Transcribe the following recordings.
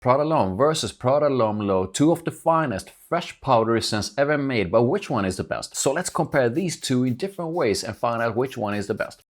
Prada L'homme versus Prada L'homme L'eau, two of the finest fresh powdery scents ever made, but which one is the best? So let's compare these two in different ways and find out which one is the best.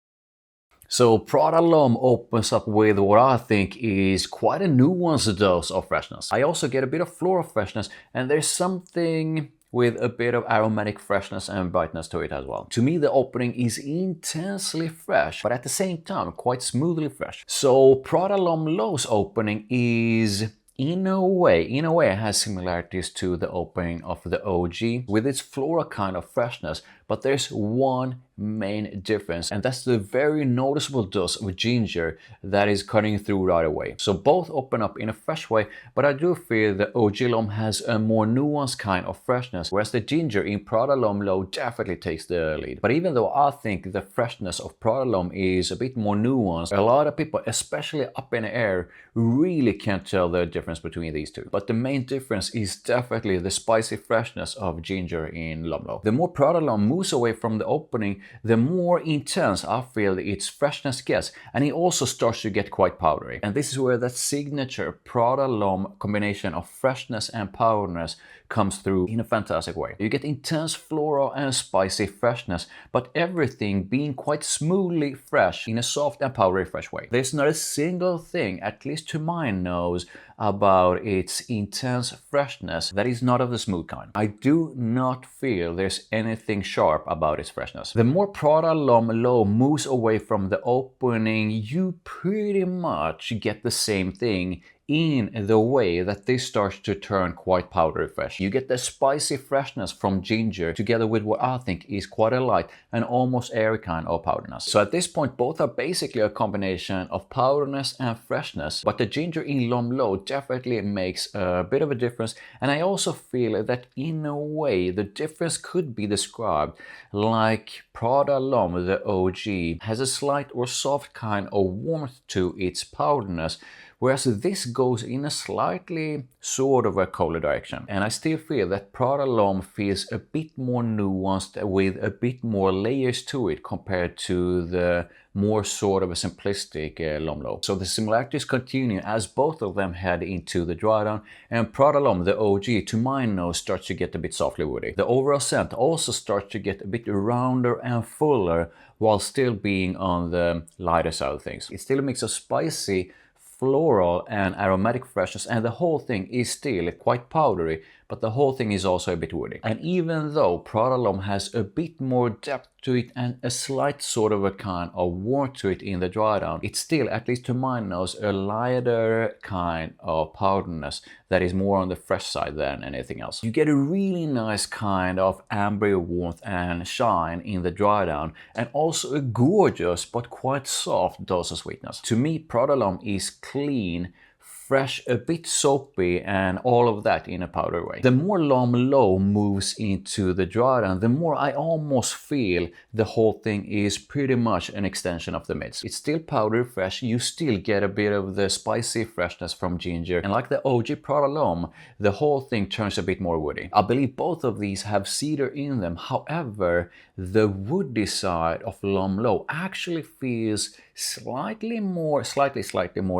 So Prada L'homme opens up with what I think is quite a nuanced dose of freshness. I also get a bit of floral freshness, and there's something with a bit of aromatic freshness and brightness to it as well. To me, the opening is intensely fresh, but at the same time quite smoothly fresh. So Prada L'homme L'eau's opening is in a way, it has similarities to the opening of the OG with its floral kind of freshness, but there's one main difference, and that's the very noticeable dose of ginger that is cutting through right away. So both open up in a fresh way, but I do feel the OG L'homme has a more nuanced kind of freshness, whereas the ginger in Prada L'homme L'eau definitely takes the lead. But even though I think the freshness of Prada L'homme is a bit more nuanced, a lot of people, especially up in the air, really can't tell the difference between these two. But the main difference is definitely the spicy freshness of ginger in L'homme L'eau. The more Prada L'homme moves away from the opening, the more intense I feel its freshness gets, and it also starts to get quite powdery. And this is where that signature Prada L'homme combination of freshness and powderiness comes through in a fantastic way. You get intense floral and spicy freshness, but everything being quite smoothly fresh in a soft and powdery fresh way. There's not a single thing, at least to my nose, about its intense freshness that is not of the smooth kind. I do not feel there's anything sharp about its freshness. The more Prada L'homme L'eau moves away from the opening, you pretty much get the same thing in the way that this starts to turn quite powdery fresh. You get the spicy freshness from ginger together with what I think is quite a light and almost airy kind of powderiness. So at this point, both are basically a combination of powderiness and freshness, but the ginger in L'homme L'eau definitely makes a bit of a difference, and I also feel that in a way the difference could be described like Prada L'homme, the OG, has a slight or soft kind of warmth to its powderiness, whereas this goes in a slightly sort of a colder direction. And I still feel that Prada L'homme feels a bit more nuanced with a bit more layers to it compared to the more sort of a simplistic L'homme L'eau. So the similarities continue as both of them head into the dry down, and Prada L'homme, the OG, to my nose starts to get a bit softly woody. The overall scent also starts to get a bit rounder and fuller while still being on the lighter side of things. It's still a mix of spicy, floral and aromatic freshness, and the whole thing is still quite powdery, but the whole thing is also a bit woody. And even though Prada L'homme has a bit more depth to it and a slight sort of a kind of warmth to it in the dry down, it's still, at least to my nose, a lighter kind of powderiness that is more on the fresh side than anything else. You get a really nice kind of amber warmth and shine in the dry down, and also a gorgeous but quite soft dose of sweetness. To me, Prada L'homme is clean, fresh, a bit soapy, and all of that in a powdery way. The more L'homme L'eau moves into the dry down, the more I almost feel the whole thing is pretty much an extension of the mids. It's still powdery fresh, you still get a bit of the spicy freshness from ginger, and like the OG Prada L'homme, the whole thing turns a bit more woody. I believe both of these have cedar in them, however, the woody side of L'homme L'eau actually feels slightly more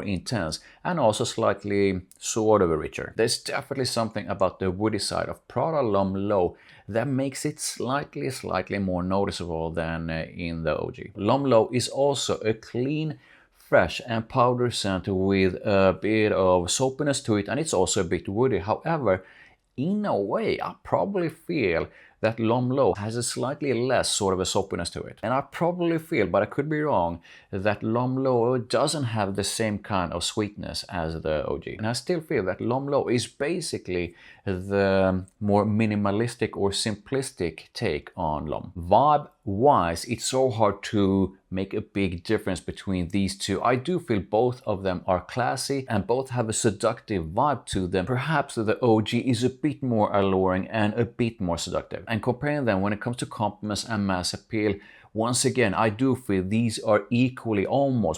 intense, and also slightly sort of a richer. There's definitely something about the woody side of Prada L'homme L'eau that makes it slightly more noticeable than in the OG. L'homme L'eau is also a clean, fresh and powdery scent with a bit of soapiness to it, and it's also a bit woody. However, in a way, I probably feel that L'homme L'eau has a slightly less sort of a soapiness to it. And I probably feel, but I could be wrong, that L'homme L'eau doesn't have the same kind of sweetness as the OG. And I still feel that L'homme L'eau is basically the more minimalistic or simplistic take on L'homme. Vibe-wise, it's so hard to make a big difference between these two. I do feel both of them are classy and both have a seductive vibe to them. Perhaps the OG is a bit more alluring and a bit more seductive. And comparing them when it comes to compliments and mass appeal, once again, I do feel these are equally,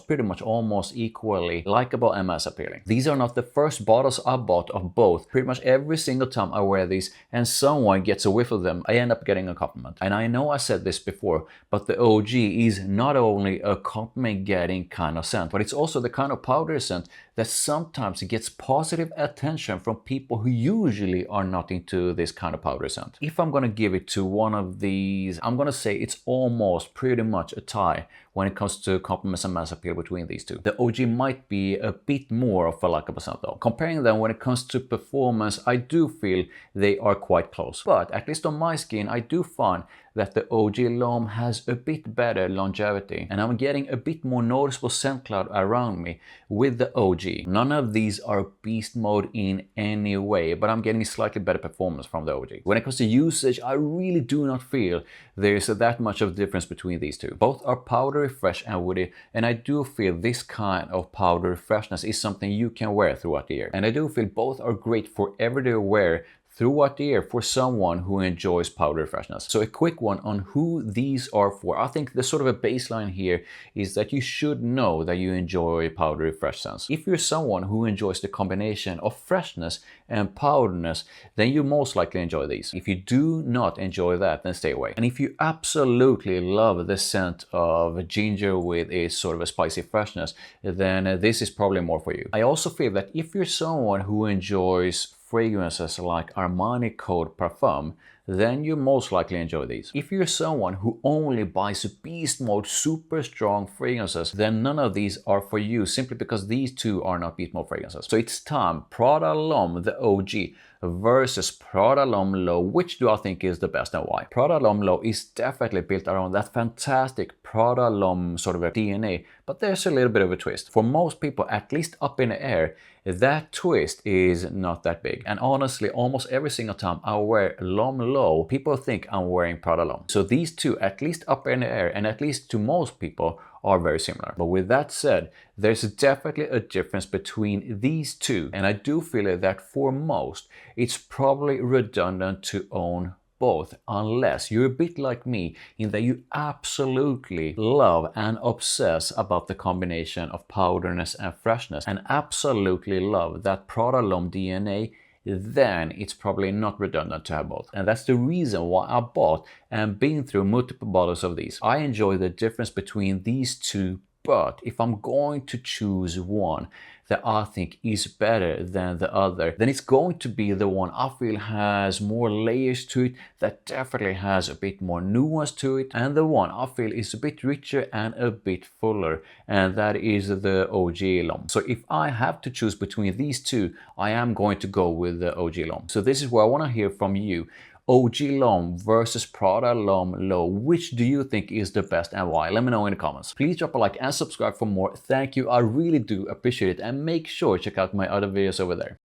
pretty much almost equally likable and mass appealing. These are not the first bottles I bought of both. Pretty much every single time I wear these and someone gets a whiff of them, I end up getting a compliment. And I know I said this before, but the OG is not only a compliment getting kind of scent, but it's also the kind of powder scent that sometimes gets positive attention from people who usually are not into this kind of powder scent. If I'm gonna give it to one of these, I'm gonna say it's almost pretty much a tie when it comes to compliments and mass appeal between these two. The OG might be a bit more of a likable scent though. Comparing them when it comes to performance, I do feel they are quite close. But at least on my skin, I do find that the OG L'homme has a bit better longevity, and I'm getting a bit more noticeable scent cloud around me with the OG. None of these are beast mode in any way, but I'm getting slightly better performance from the OG. When it comes to usage, I really do not feel there's that much of a difference between these two. Both are powdery, fresh and woody, and I do feel this kind of powdery freshness is something you can wear throughout the year. And I do feel both are great for everyday wear throughout the year for someone who enjoys powder freshness. So a quick one on who these are for. I think the sort of a baseline here is that you should know that you enjoy powdery fresh scents. If you're someone who enjoys the combination of freshness and powderiness, then you most likely enjoy these. If you do not enjoy that, then stay away. And if you absolutely love the scent of ginger with a sort of a spicy freshness, then this is probably more for you. I also feel that if you're someone who enjoys fragrances like Armani Code Parfum, then you most likely enjoy these. If you're someone who only buys beast mode super strong fragrances, then none of these are for you simply because these two are not beast mode fragrances. So it's time, Prada L'homme, the OG, versus Prada L'homme L'eau. Which do I think is the best and why? Prada L'homme L'eau is definitely built around that fantastic Prada L'homme sort of a DNA, but there's a little bit of a twist. For most people, at least up in the air, that twist is not that big. And honestly, almost every single time I wear L'homme L'eau, people think I'm wearing Prada L'homme. So these two, at least up in the air, and at least to most people, are very similar. But with that said, there's definitely a difference between these two. And I do feel that for most, it's probably redundant to own both, unless you're a bit like me in that you absolutely love and obsess about the combination of powderiness and freshness and absolutely love that Prada L'homme DNA, then it's probably not redundant to have both. And that's the reason why I bought and been through multiple bottles of these. I enjoy the difference between these two, but if I'm going to choose one that I think is better than the other, then it's going to be the one I feel has more layers to it, that definitely has a bit more nuance to it, and the one I feel is a bit richer and a bit fuller, and that is the OG L'homme. So if I have to choose between these two, I am going to go with the OG L'homme. So this is where I want to hear from you. OG L'homme versus Prada L'homme L'eau. Which do you think is the best and why? Let me know in the comments. Please drop a like and subscribe for more. Thank you, I really do appreciate it, and make sure to check out my other videos over there.